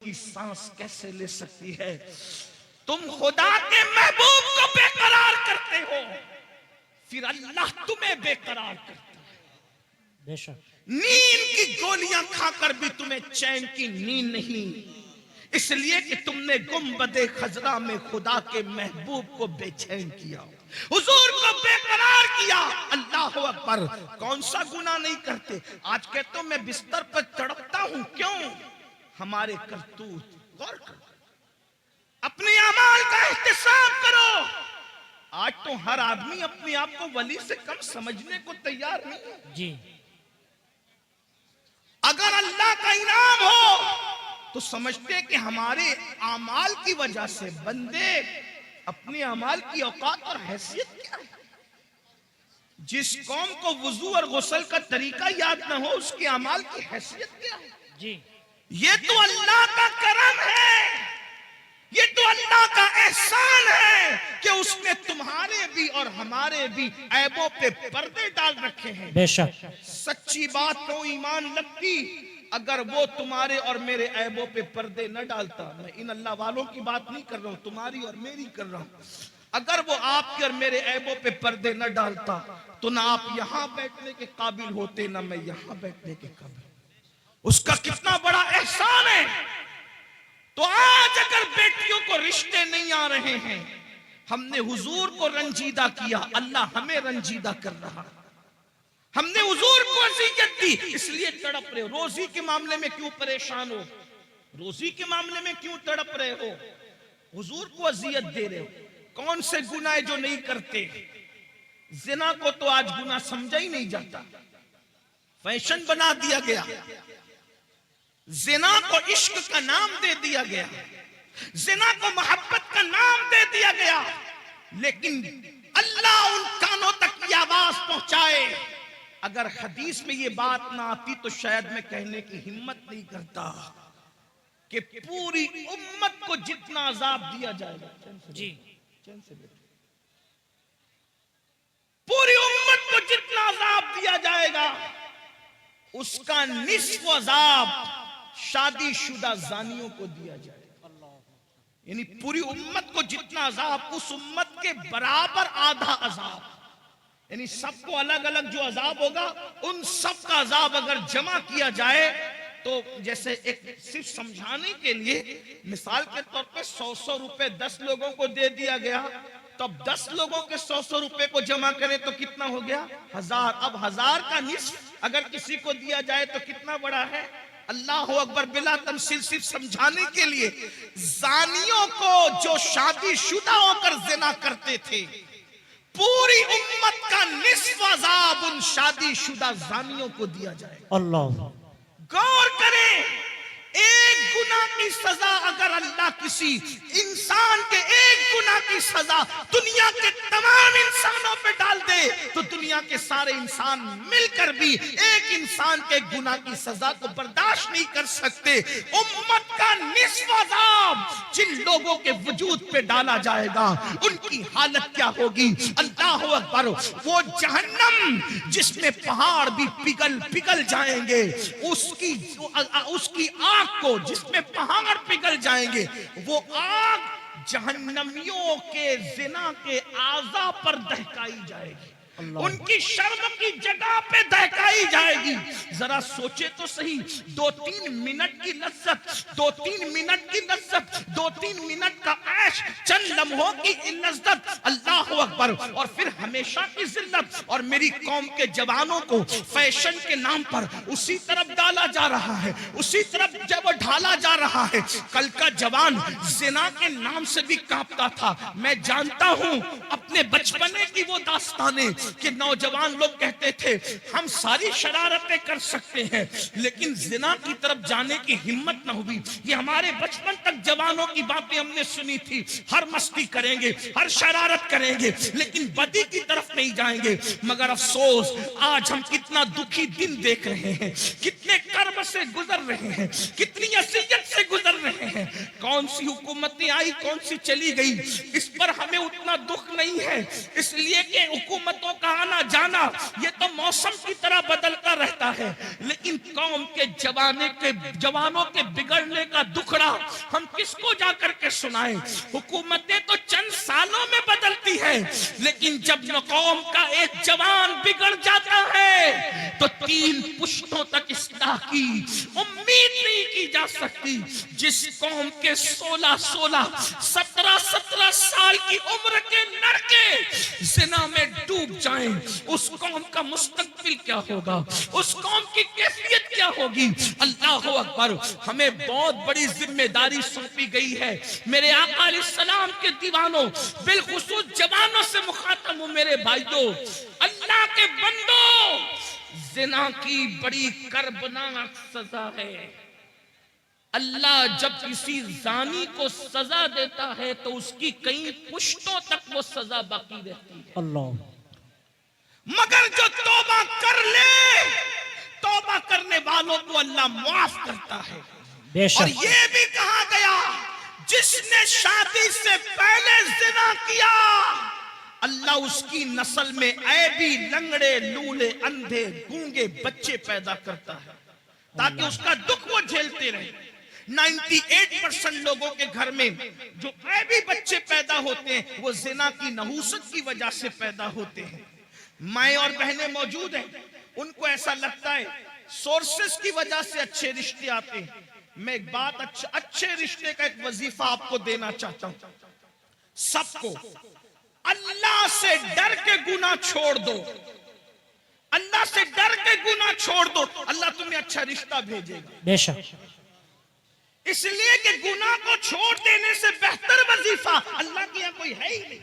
की सांस कैसे ले सकती है। तुम खुदा के महबूब को बेकरार करते हो, फिर अल्लाह तुम्हें बेकरार करता है। बेशक नींद की गोलियां खाकर भी तुम्हें चैन की नींद नहीं, इसलिए कि तुमने गुंबदे खजरा में खुदा के महबूब को बेचैन किया, हुजूर को बेकरार किया। अल्लाह अकबर। कौन सा गुनाह नहीं करते। आज कहते हो मैं बिस्तर पर तड़पता हूं, क्यों? हमारे करतूत। गौर करो, अपने अमाल का एहतिसाब करो। आज तो हर आदमी अपने आप को वली से कम समझने को तैयार नहीं है। जी। अगर अल्लाह का इनाम हो तो समझते हैं कि हमारे अमाल की वजह से बंदे अपने अमाल की औकात और हैसियत क्या है। जिस कौम को वुजू और गुस्ल का तरीका याद ना हो, उसके अमाल की हैसियत क्या है। जी। ये तो अल्लाह का करम है, ये तो अल्लाह का एहसान है कि उसने तुम्हारे भी और हमारे भी ऐबों पे पर्दे डाल रखे हैं। बेशक सच्ची बात तो ईमान लगती अगर वो तुम्हारे और मेरे ऐबों पे पर्दे न डालता। मैं इन अल्लाह वालों की बात नहीं कर रहा हूं, तुम्हारी और मेरी कर रहा हूं। अगर वो आपके और मेरे ऐबों पे पर्दे न डालता तो ना आप यहां बैठने के काबिल होते, ना मैं यहां बैठने के काबिल। उसका कितना बड़ा एहसान है। तो आज अगर बेटियों को रिश्ते नहीं आ रहे हैं, हमने हुजूर को रंजीदा किया, अल्लाह हमें रंजीदा कर रहा। हमने हुजूर को अज़ियत दी, इसलिए तड़प रहे हो। रोजी के मामले में क्यों परेशान हो, रोजी के मामले में क्यों तड़प रहे हो, हुजूर को अज़ियत दे रहे हो। कौन से गुनाह जो नहीं करते। जिना को तो आज गुनाह समझा ही नहीं जाता, फैशन बना दिया गया। जिना को इश्क का नाम दे दिया गया, जिना को मोहब्बत का नाम दे दिया गया। लेकिन अल्लाह उन कानों तक की आवाज पहुंचाए। अगर हदीस में ये बात ना आती तो शायद मैं कहने की हिम्मत नहीं करता कि पूरी उम्मत को जितना अजाब दिया जाएगा। जी। पूरी उम्मत को जितना अजाब दिया जाएगा, उसका निस्फ अजाब शादीशुदा जानियों को दिया जाए। यानी पूरी उम्मत को जितना अजाब, उस उम्मत के बराबर आधा अजाब। यानी सबको अलग अलग जो अजाब होगा, उन सब का अजाब अगर जमा किया जाए तो जैसे एक सिर्फ समझाने के लिए मिसाल के तौर पे 100 रुपए 10 लोगों को दे दिया गया, तब 10 लोगों के 100 रुपए को जमा करें तो कितना हो गया? 1000। अब 1000 का निस्फ अगर किसी को दिया जाए तो कितना बड़ा है? अल्लाह अकबर। बिला तमसील सिर्फ समझाने के लिए, जानियों को जो शादीशुदा होकर जिना करते थे, पूरी उम्मत का निस्फ अजाब उन शादीशुदा जानियों को दिया जाए। अल्लाह। गौर करें, एक गुनाह की सजा अगर अल्लाह किसी इंसान के एक गुनाह की सजा दुनिया के तमाम इंसानों पे डाल दे तो दुनिया के सारे इंसान मिलकर भी एक इंसान के गुनाह की सजा को बर्दाश्त नहीं कर सकते। उम्मत का निस्फ अज़ाब जिन लोगों के वजूद पे डाला जाएगा, उनकी हालत क्या होगी? अल्लाह अकबर। वो जहन्नम जिसमें पहाड़ भी पिघल पिघल जाएंगे, उसकी आग को जिसमें पहाड़ पिघल जाएंगे, वो आग जहन्नमियों के जिना के आज़ा पर दहकाई जाएगी, उनकी शर्म की जगह पे दहकाई जाएगी। जरा सोचे तो सही, 2-3 मिनट की लज्जत, 2-3 मिनट की लज्जत, 2-3 मिनट का ऐश, चंद लम्हों की लज्जत, अल्लाह अकबर। और फिर हमेशा की जिल्लत। और मेरी कौम के जवानों को फैशन के नाम पर उसी तरफ डाला जा रहा है, उसी तरफ जब ढाला जा रहा है। कल का जवान जिना के नाम से भी कांपता था। मैं जानता हूं अपने बचपने की वो दास्तानें कि नौजवान लोग कहते थे हम सारी शरारतें कर सकते हैं, लेकिन जिना की तरफ जाने की हिम्मत न हुई। ये हमारे बचपन तक जवानों की बातें हमने सुनी थी, हर मस्ती करेंगे, हर शरारत करेंगे, लेकिन बदी की तरफ नहीं जाएंगे। मगर अफसोस, आज हम कितना दुखी दिन देख रहे हैं, कितने कर्ब से गुजर रहे हैं, कितनी असियत से गुजर रहे हैं। हैं। कौन सी हुकूमतें आई, कौन सी चली गई, इस पर हमें उतना दुख नहीं है, इसलिए कि हुकूमतों का आना जाना ये तो मौसम की तरह बदलता रहता है। लेकिन कौम के जवानों के बिगड़ने का दुखड़ा हम किसको जाकर के सुनाएं? हुकूमतें तो चंद सालों में बदलती है, लेकिन जब कौम का एक जवान बिगड़ जाता है तो 3 पुश्तों तक इस्लाह की उम्मीद नहीं की जा सकती। जिस कौम के 16-16, 17-17 साल की उम्र के लड़के जिना में डूब जाएं, उस कौम का मुस्तकबिल क्या होगा, उस कौम की कैफियत क्या होगी? अल्लाह अकबर। हमें बहुत बड़ी जिम्मेदारी सौंपी गई है। मेरे आका अलैहिस्सलाम के दीवानों, बिलखुसूस जवानों से मुखातब हूं मेरे भाइयों, अल्लाह के बंदो, जिना की बड़ी कर्बनाक सजा है। अल्लाह जब किसी जानी को सजा देता है तो उसकी कई पुश्तों तक वो सजा बाकी रहती है। अल्लाह। मगर जो तौबा कर ले, तौबा करने वालों को अल्लाह माफ करता है। और ये भी कहा गया, जिसने शादी से पहले जिना किया, अल्लाह उसकी नस्ल में ऐबी, लंगड़े, लूले, अंधे, गूंगे बच्चे पैदा करता है ताकि उसका दुख वो झेलते रहे। 98% लोगों के घर में जो ऐबी बच्चे पैदा होते हैं वो जिना की नहूसत की वजह से पैदा होते हैं। माएं और बहनें मौजूद हैं, उनको ऐसा लगता है सोर्सेस की वजह से अच्छे रिश्ते आते हैं। मैं एक बात अच्छे रिश्ते का एक वजीफा आपको देना चाहता हूं। सबको अल्लाह से डर के गुनाह छोड़ दो, अल्लाह से डर के गुनाह छोड़ दो, अल्लाह तुम्हें अच्छा रिश्ता भेजेगा। बेशक। इसलिए कि गुनाह को छोड़ देने से बेहतर वजीफा अल्लाह के यहां कोई है ही नहीं।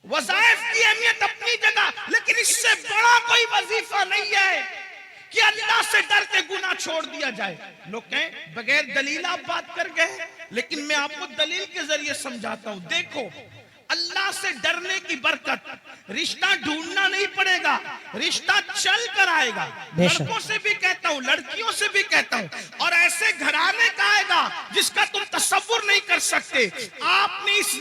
वज़ाइफ की अहमियत अपनी जगह, लेकिन इससे बड़ा कोई वजीफा नहीं है कि अल्लाह से डर के गुनाह छोड़ दिया जाए। लोग कहें बगैर दलील आप बात कर गए, लेकिन मैं आपको दलील के जरिए समझाता हूं। देखो, अल्लाह से डरने की बरकत, रिश्ता ढूंढना नहीं पड़ेगा, रिश्ता चल कर आएगा। लड़कों से भी कहता हूं, लड़कियों से भी कहता हूं, और ऐसे घराने का आएगा जिसका तुम तसव्वुर नहीं कर सकते। आपने इस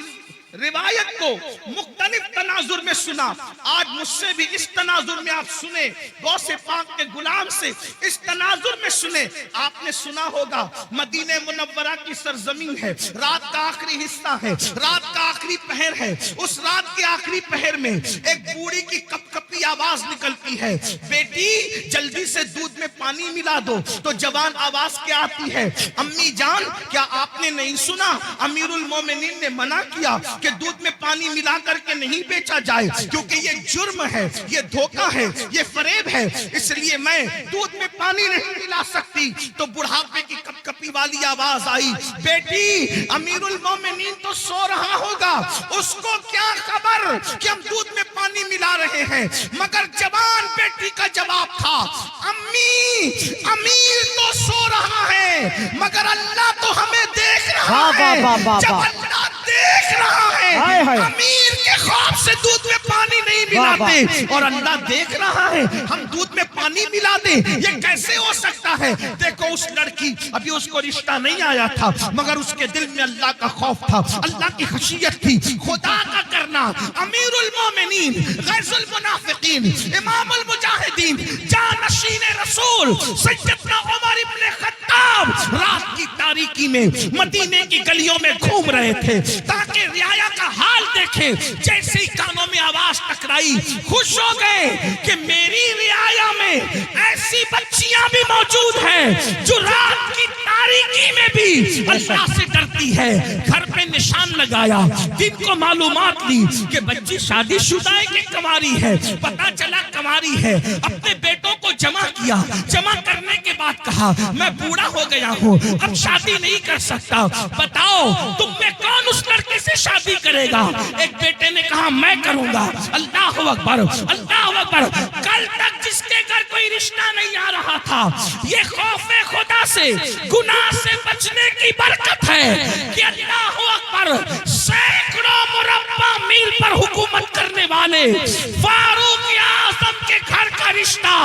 रिवायत को मुख्तलिफ तनाजुर में सुना, आज मुझसे भी इस तनाजुर में आप सुने, गौसे पाक के गुलाम से इस तनाजुर में सुने। आपने सुना होगा मदीने मुनव्वरा की सरजमीन है, रात का आखिरी हिस्सा है, रात का आखिरी पहर है। उस रात के आखिरी पहर में एक बूढ़ी की कपकपी आवाज निकलती है, बेटी जल्दी से दूध में पानी मिला दो। तो जवान आवाज क्या आती है, अम्मी जान क्या आपने नहीं सुना, अमीरुल मोमिनीन ने मना किया कि दूध में पानी मिला करके नहीं बेचा जाए, क्योंकि ये जुर्म है, ये धोखा है, ये फरेब है, इसलिए मैं दूध में पानी नहीं मिला सकती। तो बुढ़ापे की कपकपी वाली आवाज आई, बेटी अमीरुल मोमिनीन तो सो रहा होगा, उसको क्या खबर कि हम दूध में पानी मिला रहे हैं। मगर जवान बेटी का जवाब था, अम्मी अमीर तो सो रहा है, मगर अल्लाह तो हमें देख रहा है। जब अल्लाह देख रहा है, अमीर के खौफ से दूध में पानी नहीं मिलाते, और अल्लाह देख रहा है हम दूध में पानी मिला दे, ये कैसे हो सकता है? देखो, उस लड़की, अभी उसको रिश्ता नहीं आया था, मगर उसके दिल में अल्लाह का खौफ था, अल्लाह की खशियत थी, खुदा का करना। अमीरुल मोमिनीन, गैजुल मुनाफिकीन, इमामुल मुजाहिदीन, जानशीन रसूल सैयदना उमर इब्न खत्ताब रात की तारीकी में मदीने की गलियों में घूम रहे थे ताकि रियाया का हाल देखे। जैसे ही कानों में आवाज टकराई, खुश हो गए कि मेरी रियाया में ऐसी बच्चियां भी मौजूद हैं जो रात की तारीकी में भी अल्लाह से डरती है। घर पे निशान लगाया, दिन को मालूमात ली कि बच्ची शादीशुदा है कि कुंवारी है। पता चला कुंवारी है। अपने बेटों को जमा किया, जमा करने के बाद कहा, मैं बूढ़ा हो गया हूँ, अब शादी नहीं कर सकता, बताओ तुम में कौन उस लड़के से शादी करेगा? एक बेटे ने कहा, मैं करूंगा। अल्लाह अकबर, अल्लाह अकबर। कल तक जिसके घर कोई रिश्ता नहीं आ रहा था, ये खौफे खुदा से, गुनाह से बचने की बरकत है कि अल्लाह अकबर सैकड़ों मुरब्बा मील पर हुकूमत करने वाले फारूक आज़म के घर का फरिश्ता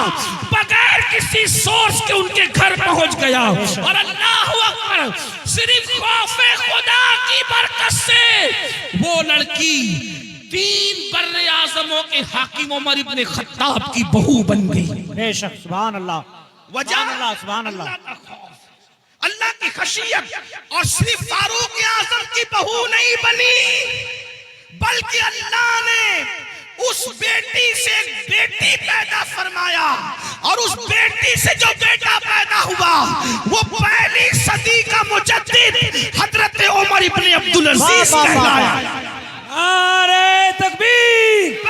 बगैर किसी सोर्स के उनके घर पहुंच गया। और अल्लाह अकबर, सिर्फ खौफे खुदा की बरकत से वो लड़की 3 बर्रे आजमों के हाकिम उमर इब्ने खत्ताब की बहू बन गई। बेशक, सुभान अल्लाह, वजह सुभान अल्लाह, अल्लाह की खशियत। और सिर्फ फारूक आजम की बहू नहीं बनी, बल्कि अल्लाह ने उस बेटी से एक बेटी पैदा फरमाया, और उस बेटी से जो बेटा पैदा हुआ वो पहली सदी का मुजद्दिद हजरत उमर इब्ने अब्दुल अजीज कहलाया। नारे तकबीर,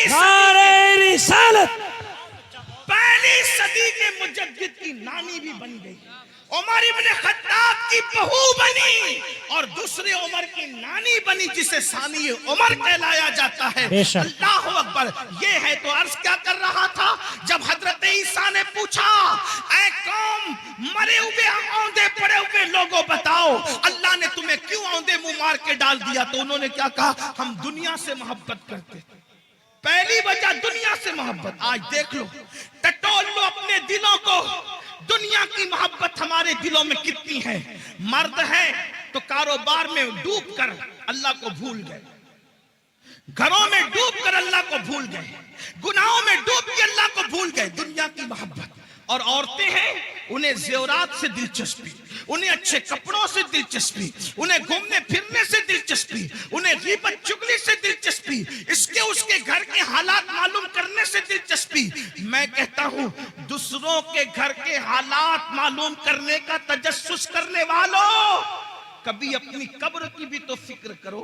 नारे रिसालत। पहली सदी के मुजद्दिद की नानी भी बन गई, उमर इब्ने खत्ताब की बहू बनी, और दूसरे उमर की नानी बनी जिसे सानी उमर कहलाया जाता है। अल्लाह अकबर। ये है तो अर्ज क्या कर रहा था, जब हजरत ईसा ने पूछा, ऐ कौम, मरे हुए औंधे पड़े हुए लोगों, बताओ अल्लाह ने तुम्हें क्यों औंधे मुंह मार के डाल दिया? तो उन्होंने क्या कहा, हम दुनिया से मोहब्बत करते थे। पहली वजह दुनिया से मोहब्बत। आज देख लो, टटोल लो अपने दिलों को, दुनिया की मोहब्बत हमारे दिलों में कितनी है। मर्द है तो कारोबार में डूब कर अल्लाह को भूल गए, घरों में डूब कर अल्लाह को भूल गए, गुनाहों में डूब के अल्लाह को भूल गए। दुनिया की मोहब्बत। और औरतें हैं, उन्हें ज़ेवरात से दिलचस्पी, उन्हें अच्छे कपड़ों से दिलचस्पी, उन्हें घूमने फिरने से दिलचस्पी, उन्हें ग़ीबत चुगली से दिलचस्पी, इसके उसके घर के हालात मालूम करने से दिलचस्पी। मैं कहता हूं, दूसरों के घर के हालात मालूम करने का तजस्सुस करने वालों, कभी अपनी कब्र की भी तो फिक्र करो,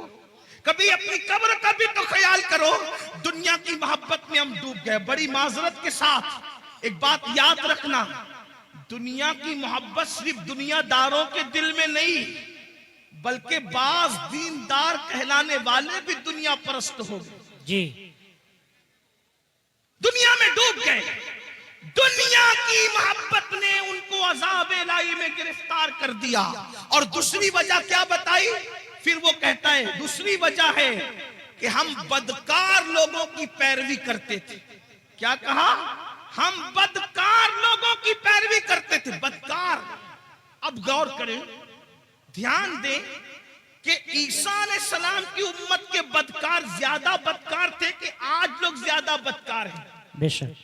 कभी अपनी कब्र का भी तो ख्याल करो। दुनिया की मोहब्बत में हम डूब गए। बड़ी माजरत के साथ एक बात याद रखना, दुनिया की मोहब्बत सिर्फ दुनियादारों के दिल में नहीं, बल्कि बाज दीनदार कहलाने वाले भी दुनिया परस्त हो गए जी, दुनिया में डूब गए। दुनिया की मोहब्बत ने उनको अज़ाब इलाही में गिरफ्तार कर दिया। और दूसरी वजह क्या बताई? फिर वो कहता है दूसरी वजह है कि हम बदकार लोगों की पैरवी करते थे। क्या कहा? हम बदकार लोगों की पैरवी करते थे। बदकार। अब गौर करें, ध्यान दें कि ईसा अलैहिस्सलाम की उम्मत के बदकार ज्यादा बदकार थे कि आज लोग ज्यादा बदकार हैं? बेशक।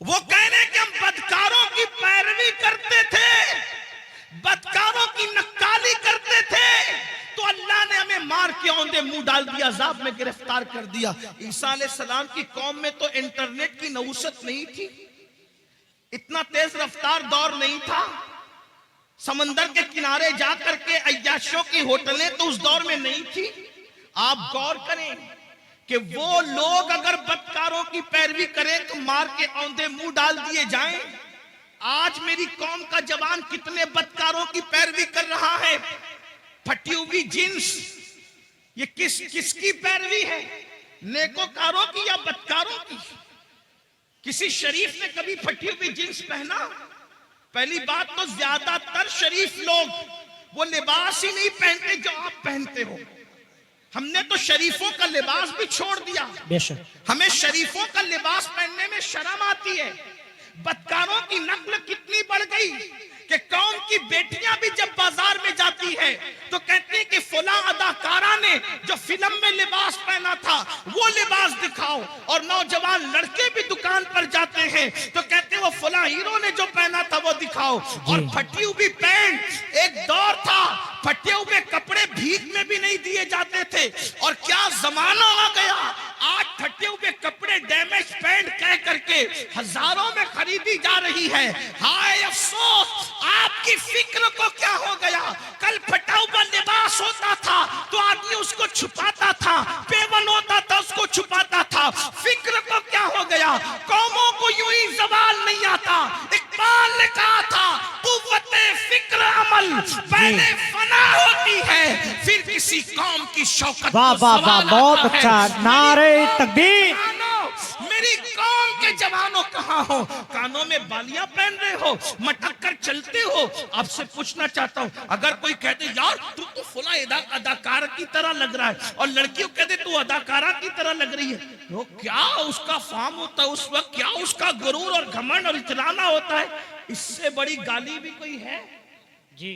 वो कह रहे कि हम बदकारों की पैरवी करते थे, बदकारों की नक्काली करते थे, तो अल्लाह ने हमें मार के औंधे मुंह डाल दिया, अज़ाब में गिरफ्तार कर दिया। ईसा अलैहिस्सलाम की कौम में तो इंटरनेट की नऊसत नहीं थी, इतना तेज रफ्तार दौर नहीं था, समंदर के किनारे जाकर के अय्याशों की होटलें तो उस दौर में नहीं थी। आप गौर करें कि वो लोग अगर बदकारों की पैरवी करें तो मार के औंधे मुंह डाल दिए जाएं। आज मेरी कौम का जवान कितने बदकारों की पैरवी कर रहा है। फटी हुई जींस, ये किसकी पैरवी है? नेकोकारों की या बदकारों की? किसी शरीफ ने कभी फटी हुई जींस पहना? पहली बात तो ज्यादातर शरीफ लोग वो लिबास ही नहीं पहनते जो आप पहनते हो। हमने तो शरीफों का लिबास भी छोड़ दिया। हमें शरीफों का लिबास पहनने में शर्म आती है। बदकारों की नस्ल कितनी बढ़ गई कि कौम की बेटियां भी जब बाजार में जाती है तो कहती हैं कि फला अदाकारा ने जो फिल्म में लिबास पहना था वो लिबास दिखाओ। और नौजवान लड़के भी दुकान पर जाते हैं तो कहते हैं वो फला हीरो ने जो पहना था वो दिखाओ। और फटी हुई पैंट, एक दौर था फटे हुए कपड़े भीख में भी नहीं दिए जाते थे, और क्या जमाना आ गया। आज फटे हुए कपड़े डैमेज पैंट कह करके हजारों में खरीदी जा रही है। हाय अफसोस, आपकी फिक्र को क्या हो गया। कल फटा हुआ लिबास होता था तो आदमी उसको छुपाता था, पेवन होता था उसको छुपाता था। फिक्र को क्या हो गया। कौमों को यूं ही जवाल नहीं आता। इकबाल ने कहा था कुव्वते फिक्र अमल पहले फना होती है, फिर किसी कौम की शौकत। वाह वाह वाह, बहुत अच्छा। नारे तकबीर। मेरी कौम के जवानों का कहाँ हो, कानों में बालियां पहन रहे हो, मटक कर चलते हो। आपसे पूछना चाहता हूँ, अगर कोई कहते यार तू तो फला अदाकार की तरह लग रहा है, और लड़कियों कहते तू अदाकारा की तरह लग रही है, तो क्या उसका फार्म होता है उस वक्त, क्या उसका गुरूर और घमंड और इतराना होता है। इससे बड़ी गाली भी कोई है जी,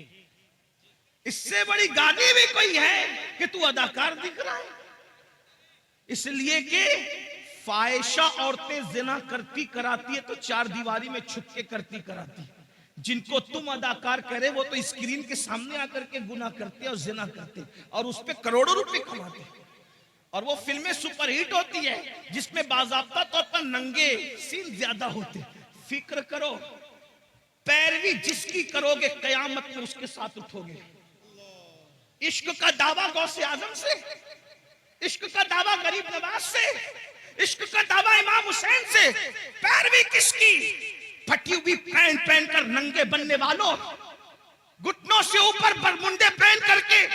इससे बड़ी गाली भी कोई है कि तू अदाकार दिख रहा है। इसलिए कि फाहिशा औरतें जिना करती कराती है तो चार दीवारी में छुप के करती कराती। जिनको तुम अदाकार करे वो तो स्क्रीन के सामने आकर के गुनाह करते और जिना करते और उस पे करोड़ों रुपए कमाते, और वो फिल्में सुपरहिट होती है जिसमें बाज़ाब्ता तौर पर नंगे सीन ज्यादा होते। फिक्र करो, पैरवी जिसकी करोगे कयामत में उसके साथ उठोगे। इश्क का दावा गौसे आजम से, इश्क का दावा गरीब नवाज से, इश्क का दावा इमाम हुसैन से, पैरवी किसकी? फटी हुई पैंट पहनकर नंगे बनने वालों, घुटनों से ऊपर बरमुंडे पहन करके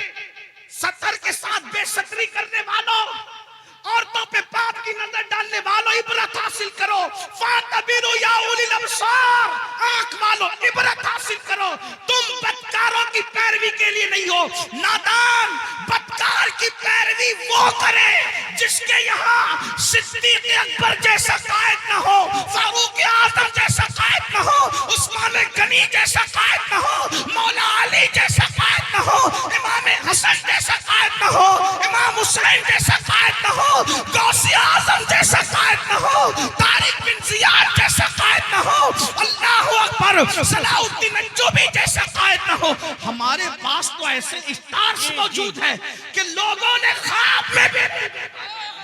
सतर के साथ बेसतरी करने वालों, औरतों पे पाप की नजर डालने वालों, इबरत हासिल करो। फातबिरु या उलिल अब्सार, आंख वालों इबरत हासिल करो। तुम बदकारों की पैरवी के लिए नहीं हो। नादान बदकार की पैरवी वो करे जिसके यहाँ सिद्दीक अकबर जैसा कायद न हो, फारूक आजम जैसा कायद न हो, उस्मान गनी जैसा कायद न हो, मौला अली जैसा कायद न हो, इमाम हसन जैसा कायद न हो, इमाम हुसैन जैसा कायद न हो, गौसे आजम जैसा कायद न हो, तारिक बिन जियाद जैसा कायद न हो, अल्लाहु अकबर सलाउद्दीन अय्यूबी जैसा कायद न हो। हमारे पास तो ऐसे स्टार्स मौजूद हैं कि लोगों ने ख्वाब में भी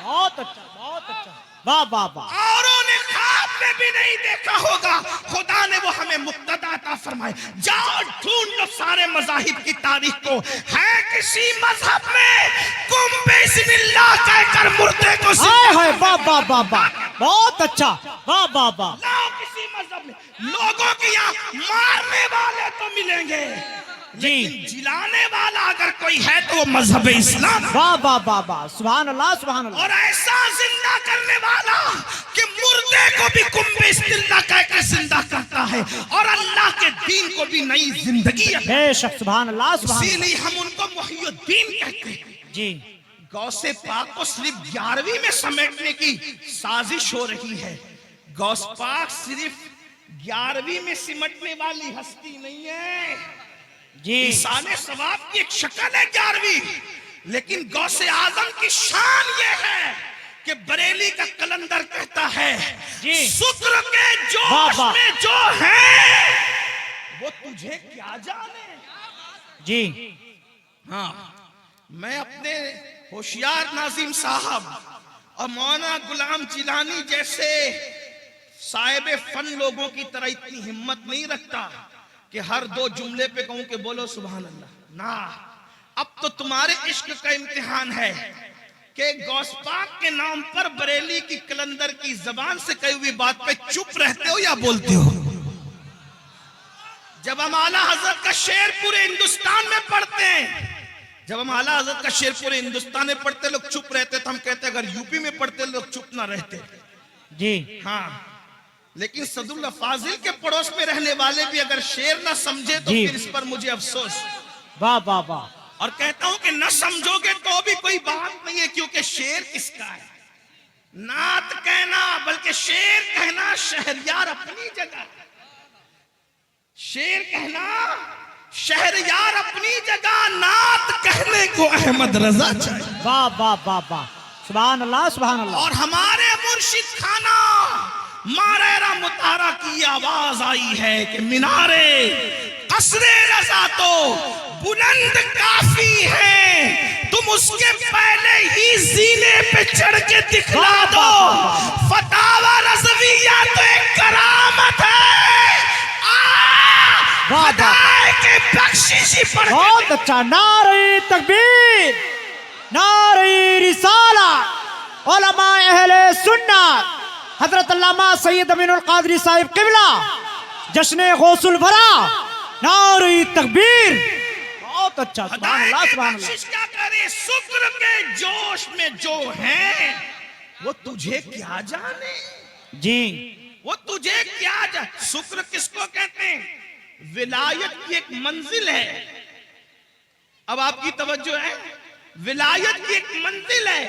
बहुत अच्छा, बहुत अच्छा, वाह वाह वाह। औरों ने ख्वाब में भी नहीं देखा होगा। खुदा ने वो हमें मुक्तदा अता फरमाए। जाओ ढूंढ लो सारे मज़ाहिब की तारीख को, है किसी मजहब में कुम बिस्मिल्लाह कहकर मुर्दे को हाय हाय, वाह वाह वाह वाह, बहुत अच्छा, वाह वाह वाह। लाओ किसी मजहब में। लोगों के यहाँ मारने वाले तो मिलेंगे, लेकिन जिलाने वाला अगर कोई है तो वो मजहब इस्लाम। वाह वाह वाह वाह, सुभान अल्लाह सुभान अल्लाह। और ऐसा जिंदा करने वाला कि मुर्दे को भी कुंभे जिंदा कहकर जिंदा करता है और अल्लाह के दीन को भी नई जिंदगी। बेशक, सुभान अल्लाह सुभान अल्लाह। इसीलिए हम उनको मुहियुद्दीन कहते हैं जी। गौसे पाक को सिर्फ 11वीं में समेटने की साजिश हो रही है। गौस पाक सिर्फ 11वीं में सिमटने वाली हस्ती नहीं है जी। ईसाने सवाब की एक शक्ल है 11वीं, लेकिन गौसे आजम की शान ये है कि बरेली का कलंदर कहता है जी। शुक्र के जोश वाह, वाह। में जो है वो तुझे क्या जाने। जी हाँ, मैं अपने होशियार नाजिम साहब और मौलाना गुलाम जिलानी जैसे साहिब फन लोगों की तरह इतनी हिम्मत नहीं रखता कि हर 2 जुमले पे कहूं कि बोलो सुभान अल्लाह ना। अब तो तुम्हारे इश्क का इम्तिहान है कि गौस पाक के नाम पर बरेली की कलंदर की जबान से कही हुई बात पे चुप रहते हो या बोलते हो। जब हम आला हजरत का शेर पूरे हिंदुस्तान में पढ़ते हैं, जब हम आला हजरत का शेर पूरे हिंदुस्तान में पढ़ते लोग चुप रहते, तो हम कहते अगर यूपी में पढ़ते लोग चुप ना रहते। जी हाँ, लेकिन सदुल्ला फाजिल के पड़ोस में रहने वाले भी अगर शेर ना समझे तो जी। फिर इस पर मुझे अफसोस। वाह वाह वाह। और कहता हूं कि न समझोगे तो भी कोई बात नहीं है, क्योंकि शेर किसका है? नात कहना बल्कि शेर कहना शहरयार अपनी जगह, शेर कहना शहरयार अपनी जगह, नात कहने को अहमद रजा चाहिए। वाह वाह वाह वाह, सुभान अल्लाह सुभान अल्लाह। और हमारे मुर्शिद खाना मारेरा मुतारा की आवाज आई है कि मीनारे कसरे रजा तो बुलंद काफी है, तुम उसके पहले ही जीने पे चढ़ के दिखला दो। फतावा रज़विया तो एक करामत है, खुदा के बख्शिशी पर। बहुत अच्छा, नारे तकबीर, नारे रिसाला, उलमा अहले सुन्नत हजरत अल्लामा सैयद अमीनुल कादरी साहिब किबला, जश्न गौसुल वरा, नारे तकबीर। बहुत अच्छा, सुभान अल्लाह सुभान अल्लाह। क्या करे, शुक्र के जोश में जो है वो तुझे क्या जाने। जी वो तुझे क्या शुक्र किसको कहते हैं? विलायत की एक मंजिल है। अब आपकी तवज्जो है, विलायत की एक मंजिल है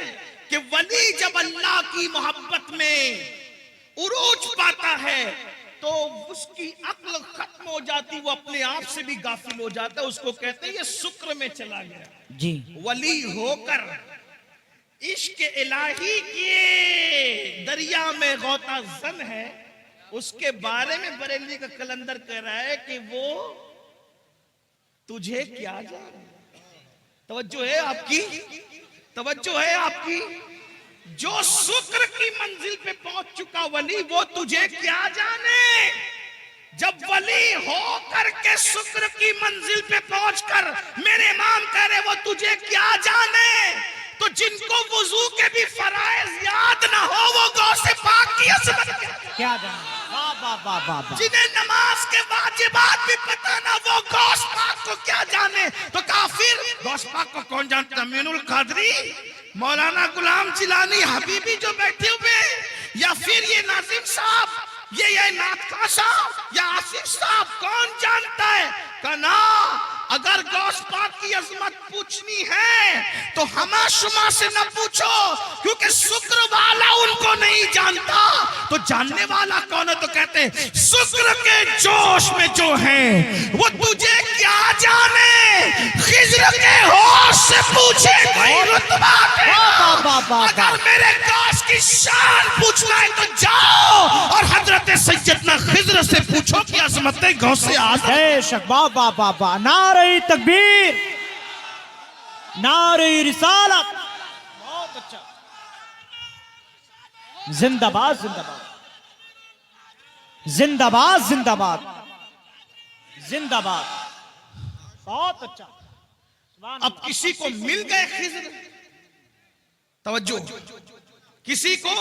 कि वली जब अल्लाह की मोहब्बत में उरूज पाता है तो उसकी अक्ल खत्म हो जाती, वो अपने आप से भी गाफिल हो जाता है। उसको कहते हैं ये शुक्र में चला गया। जी वली होकर इश्क इलाही के दरिया में गौता जन है, उसके बारे में बरेली का कलंदर कह रहा है कि वो तुझे क्या जाने। तवज्जो है आपकी, तवज्जो है आपकी। जो शुक्र की मंजिल पे पहुंच चुका वली, वो तुझे क्या जाने। जब वली हो करके शुक्र की मंजिल पे पहुंचकर मेरे इमाम कह रहे वो तुझे क्या जाने, तो जिनको वुजू के भी फराइज याद ना हो वो गौ से पाक की अजमत क्या जाने। वाह वाह वाह वाह वाह। जिन्हें नमाज के वाजिबात भी पता ना वो गौस पाक को क्या जाने। तो काफिर गौस पाक को कौन जानता? अमीनुल कादरी, मौलाना गुलाम जिलानी, हबीबी जो बैठे हुए, या फिर ये नाजिम साहब, ये नाथ साहब या आसिफ साहब, कौन जानता है? कना अगर गौस पाक की अजमत पूछनी है तो हमा शुमा से न पूछो, क्योंकि शुक्र वाला उनको नहीं जानता। तो जानने वाला कौन है? तो कहते हैं शुक्र के जोश में जो है वो तुझे क्या जाने। खिज्र के होश से पूछे कोई रुतबा अगर मेरे गौस की शान पूछना है तो जाओ और हजरत सैयदना खिज्र से पूछो कि अजमत गौस से आज़म। बेशक। वाह वाह वाह वाह। नारे तकबीर, नारे रिसालत। बहुत अच्छा। जिंदाबाद जिंदाबाद जिंदाबाद जिंदाबाद जिंदाबाद। बहुत अच्छा। अब किसी को मिल गए खिज्र, तवज्जो, किसी को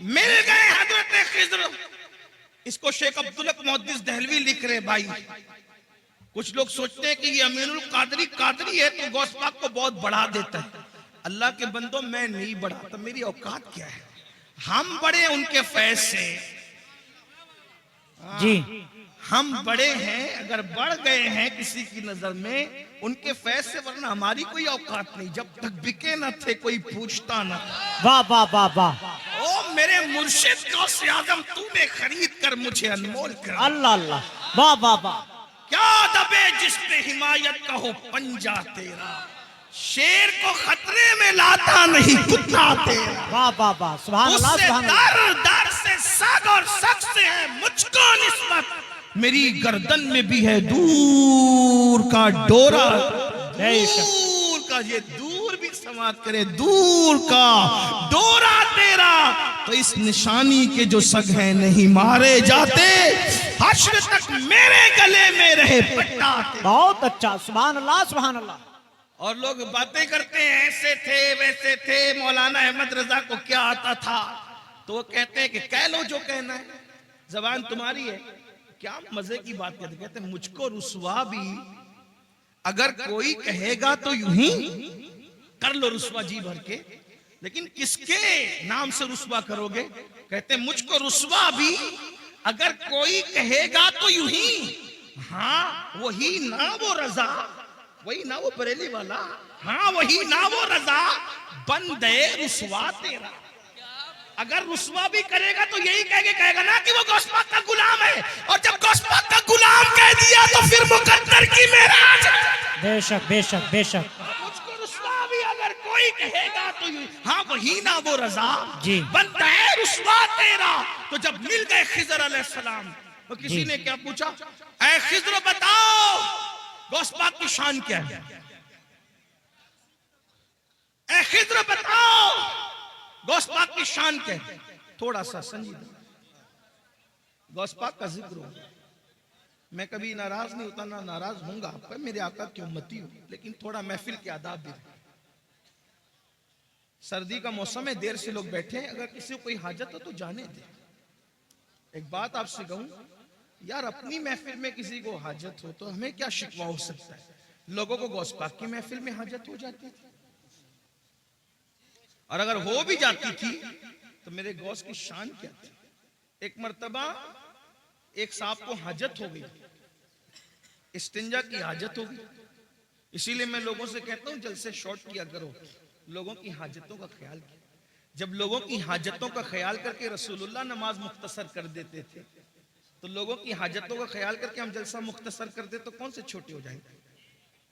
मिल गए हजरत खिज्र। इसको शेख अब्दुल हक मुहद्दिस दहलवी लिख रहे भाई। कुछ लोग सोचते हैं कि ये अमीनुल कादरी कादरी है तो गौस पाक को बहुत बढ़ा देता है। अल्लाह के बंदो, मैं नहीं बढ़ाता, मेरी औकात क्या है? हम बड़े उनके फैज से जी। हम बड़े हैं, अगर बढ़ गए हैं किसी की नजर में उनके फैज से, वरना हमारी कोई औकात नहीं। जब तक बिके न थे कोई पूछता न। वाह वाह वाह वाह। ओ मेरे मुर्शिद गौसे आजम, तूने खरीद कर मुझे अनमोल कर। अल्लाह अल्लाह। वाह वाह वाह। क्या दबे जिसने हिमायत का हो पंजा तेरा, शेर को खतरे में लाता नहीं कुत्ता तेरा। वाह वाह वाह। सुभान अल्लाह उससे सुभान अल्लाह। दर दर से सग और सग से है मुझको निस्बत, मेरी गर्दन में भी है दूर का डोरा। दूर का, ये दूर भी समाप्त करे, दूर का डोरा तेरा। तो इस निशानी के जो सग हैं नहीं मारे जाते, हश्र तक मेरे गले में रहे पट्टा। बहुत अच्छा। सुभान अल्लाह सुभान अल्लाह। और लोग बातें करते हैं ऐसे थे वैसे थे, मौलाना अहमद रजा को क्या आता था, तो वो कहते हैं कि कह लो जो कहना है, जबान तुम्हारी है। क्या मजे की बात कहते, कहते मुझको रुसवा भी अगर कोई कहेगा तो यूं ही कर लो रुसवा जी भर के, लेकिन किसके नाम से रुसवा करोगे? कहते मुझको रुसवा भी अगर कोई कहेगा तो यूं ही, हाँ वही ना वो रजा, वही ना वो बरेली वाला, हाँ वही ना वो रजा, बंदे रुसवा तेरा। अगर रुसवा भी करेगा तो यही कहेगा ना कि वो गौस पाक का गुलाम है, और जब गौस पाक का गुलाम कह दिया तो फिर मुकद्दर की मेराज। बेशक बेशक बेशक। मुझको रुसवा भी अगर कोई कहेगा तो हाँ वही ना वो रजा जी, बनता है रुसवा तेरा। तो जब मिल गए खिजर अलैहिस्सलाम तो किसी ने क्या पूछा, ऐ खिजर बताओ गौस पाक की शान क्या है? ऐ खिजर बताओ गौस पाक की शान क्या है? थोड़ा सा संजीदा गौस पाक का जिक्र हो। मैं कभी नाराज नहीं होता, ना नाराज होऊंगा, आपका मेरे आका की उम्मती हूं, लेकिन थोड़ा महफिल के आदाब भी। सर्दी का मौसम है, देर से लोग बैठे हैं, अगर किसी को कोई हाजत हो तो जाने दे। एक बात आपसे कहूं यार, अपनी महफिल में किसी को हाजत हो तो हमें क्या शिकवा हो सकता है? लोगों को गौस पाक की महफिल में हाजत हो जाती थी, और अगर हो भी जाती थी तो मेरे गौस की शान क्या थी? एक मर्तबा एक साहब को हाजत हो गई, इस्तिंजा की हाजत हो गई। इसीलिए मैं लोगों से कहता हूं जलसे शॉर्ट किया करो, लोगों की हाजतों का ख्याल किया। जब लोगों की हाजतों का ख्याल करके रसूलुल्लाह नमाज मुख्तसर कर देते थे, तो लोगों की हाजतों का ख्याल करके हम जलसा मुख्तसर कर दे तो कौन से छोटे हो जाएंगे।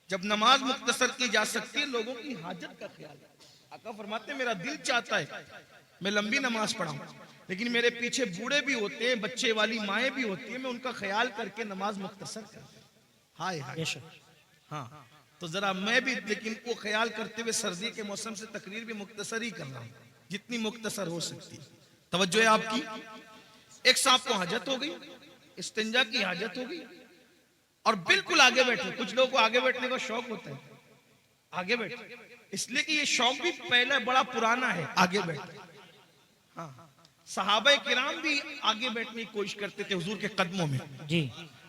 जब नमाज मुख्तसर की जा सकती है, लोगों की हाजत का ख्याल। आका फरमाते मेरा दिल चाहता है मैं लंबी नमाज पढ़ाऊं, लेकिन मेरे पीछे बूढ़े भी होते हैं, बच्चे वाली माएँ भी होती है, मैं उनका ख्याल करके नमाज मुख्तसर कर दूं। हाय हाय, हाँ तो जरा मैं भी लेकिन वो ख्याल करते हुए सर्दी के मौसम से तकरीर भी मुख्तसर ही कर रहा हूं, जितनी मुख्तसर हो सकती। तवज्जो है आपकी। एक साहब को हाजत हो गई, इस्तिंजा की हाजत हो गई और बिल्कुल आगे बैठे। कुछ लोगों को आगे बैठने का शौक होता है, आगे बैठे, इसलिए कि ये शौक भी पहले बड़ा पुराना है, आगे बैठे। हाँ, सहाबा किराम भी आगे बैठने की कोशिश करते थे हुजूर के कदमों में जी।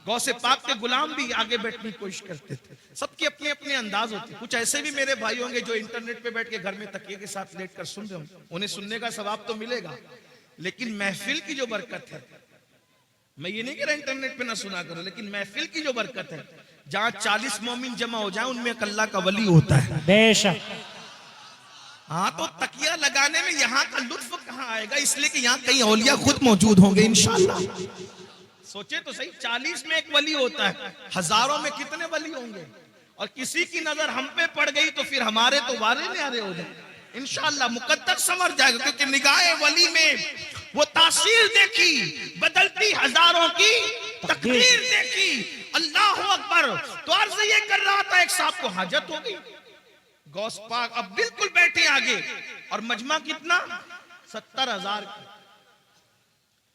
गौसे पाक के गुलाम भी आगे बैठने की कोशिश करते थे। सबके अपने अपने अंदाज होते। कुछ ऐसे भी मेरे भाई होंगे जो इंटरनेट पे बैठ के घर में तकिए के साथ लेट कर सुन रहे होंगे, उन्हें सुनने का सवाब तो मिलेगा, लेकिन महफिल की जो बरकत है, मैं ये नहीं कह रहा इंटरनेट पे ना सुना करो, लेकिन महफिल की जो बरकत है, जहाँ 40 मोमिन जमा हो जाए उनमें एक अल्लाह का वली होता है। बेशक। हाँ, तो तकिया लगाने में यहाँ का लुत्फ कहाँ आएगा, इसलिए कि यहाँ कई औलिया खुद मौजूद होंगे इंशाअल्लाह। सोचे तो सही, 40 में एक वली होता है, हजारों में कितने वली होंगे। और किसी की नजर हम पे पड़ गई तो फिर हमारे तो वारे न्यारे हो जाए इंशाअल्लाह, मुकद्दर समझ जाएगा। क्योंकि निगाहे वली में वो तासीर देखी, बदलती हजारों की तकदीर देखी। अल्लाह अकबर। तो अर्ज ये कर रहा था, एक साहब को हाजत हो गई, गौस पाक अब बिल्कुल बैठे आगे, और मजमा कितना 70,000।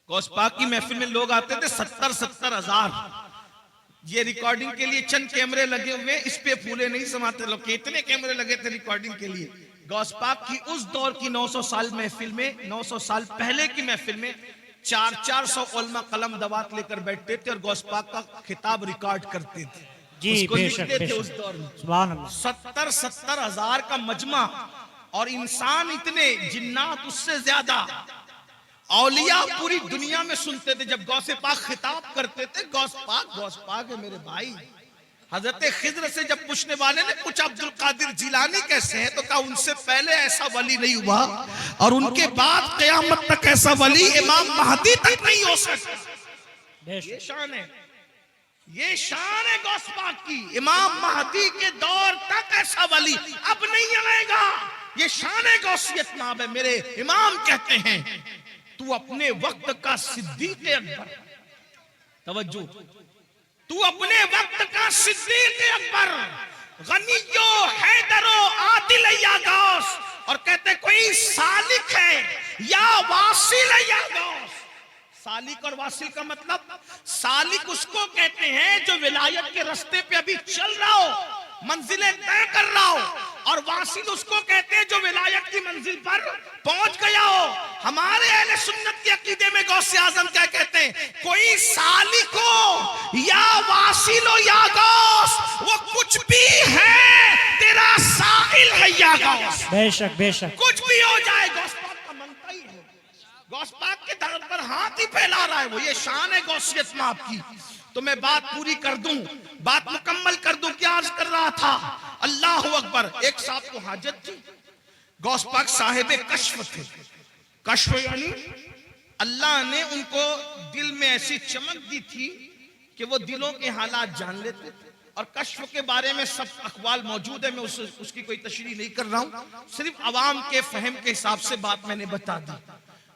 गौस पाक की महफिल में लोग आते थे 70,000। ये रिकॉर्डिंग के लिए चंद कैमरे लगे हुए, इस पे फूले नहीं समाते लोग, कितने कैमरे लगे थे रिकॉर्डिंग के लिए। गौस पाक की उस दौर की 900 साल महफिल में, 900 साल पहले की महफिल में 400 उलमा कलम दवात लेकर बैठते थे और गौस पाक का खिताब रिकॉर्ड करते थे जी। उसको बेशक, लिखते थे बेशक। उस दौर में। सुभान अल्लाह। 70,000 का मजमा, और इंसान इतने, जिन्नात उससे ज्यादा, औलिया पूरी दुनिया में सुनते थे। जब गौसे पाक खिताब करते थे, गौस पाक है मेरे भाई। हजरत खिज्र से जब पूछने वाले ने पूछा अब्दुल कादिर जिलानी कैसे हैं, तो कहा उनसे पहले ऐसा वली नहीं हुआ और उनके बाद क़यामत तक ऐसा वली इमाम महदी तक नहीं हो सकता। ये शान है, ये शान है गौस पाक की। इमाम महदी के दौर तक ऐसा वली अब नहीं आएगा। ये शान है गौसियत नाम है। मेरे इमाम कहते हैं, तू अपने वक्त का सिद्दीक अकबर, तवज्जो, तू अपने वक्त का सिद्दीक अकबर, गनियो हैदरो आदिल या गौस। और कहते कोई सालिक है या वासिल या गौस। सालिक और वासिल का मतलब, सालिक उसको कहते हैं जो विलायत के रास्ते पे अभी चल रहा हो, मंजिलें तय कर रहा हो, और वासिल उसको कहते हैं जो विलायत की मंजिल पर पहुंच गया हो। हमारे अहले सुन्नत के अकीदे में गौसे आजम क्या कहते हैं, कोई सालिक हो या वासिल हो या गौस, वो कुछ भी है, तेरा साहिल है या गौस। बेशक, बेशक। कुछ भी हो जाए, गौस पाक का मनता ही है। गौस पाक के दर पर हाथ ही फैला रहा है वो। ये शान है गौसियत में आपकी। तो मैं बात पूरी कर दूं, बात मुकम्मल कर दूं। क्या अर्ज कर रहा था, अल्लाह अकबर। एक साहब को हाजत थी, गौस पाक साहिब कश्फ थे। कश्फ यानी अल्लाह ने उनको दिल में ऐसी चमक दी थी कि वो दिलों के हालात जान लेते थे। और कश्फ के बारे में सब अखबाल मौजूद है, मैं उसकी कोई तशरीह नहीं कर रहा हूं, सिर्फ अवाम के फहम के हिसाब से बात मैंने बता दी।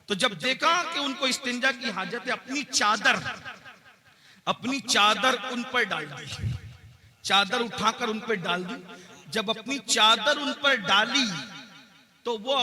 तो जब देखा कि उनको इस्तिंजा की हाजत है, अपनी चादर उन पर डाल दी, चादर उठाकर उन पर डाल दी। जब अपनी चादर उन पर डाली तो वो